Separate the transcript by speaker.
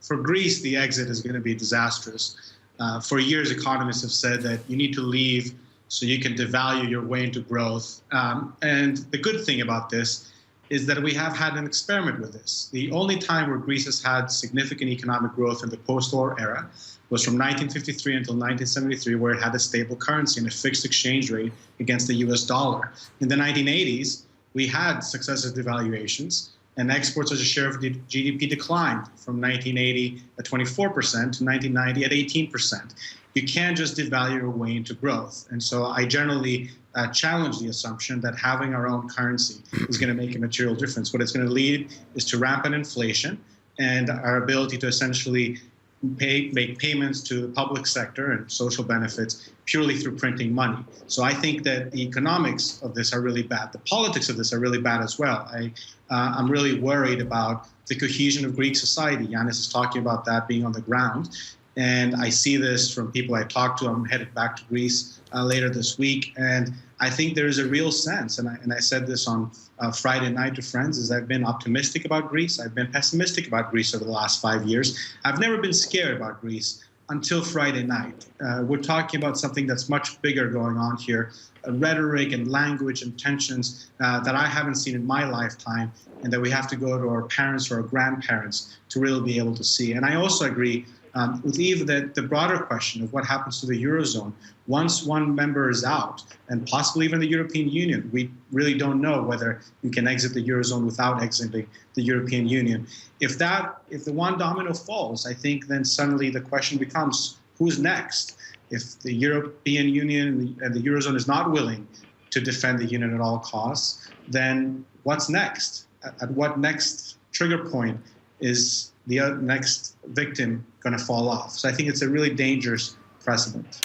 Speaker 1: for Greece, the exit is going to be disastrous. For years, economists have said that you need to leave so you can devalue your way into growth. And the good thing about this is that we have had an experiment with this. The only time where Greece has had significant economic growth in the post-war era was from 1953 until 1973, where it had a stable currency and a fixed exchange rate against the US dollar. In the 1980s, we had successive devaluations, and exports as a share of GDP declined from 1980 at 24% to 1990 at 18%. You can't just devalue your way into growth. And so I generally challenge the assumption that having our own currency is going to make a material difference. What it's going to lead is to rampant inflation and our ability to essentially make payments to the public sector and social benefits purely through printing money. So I think that the economics of this are really bad. The politics of this are really bad as well. I'm really worried about the cohesion of Greek society. Yanis is talking about that being on the ground. And I see this from people I talk to. I'm headed back to Greece later this week. And I think there is a real sense, and I said this on Friday night to friends, is I've been optimistic about Greece. I've been pessimistic about Greece over the last 5 years. I've never been scared about Greece until Friday night. We're talking about something that's much bigger going on here, rhetoric and language and tensions that I haven't seen in my lifetime, and that we have to go to our parents or our grandparents to really be able to see. And I also agree with Eve that the broader question of what happens to the Eurozone, once one member is out, and possibly even the European Union, we really don't know whether you can exit the Eurozone without exiting the European Union. If the one domino falls, I think then suddenly the question becomes, who's next? If the European Union and the Eurozone is not willing to defend the Union at all costs, then what's next? At what next trigger point is the next victim going to fall off? So I think it's a really dangerous precedent.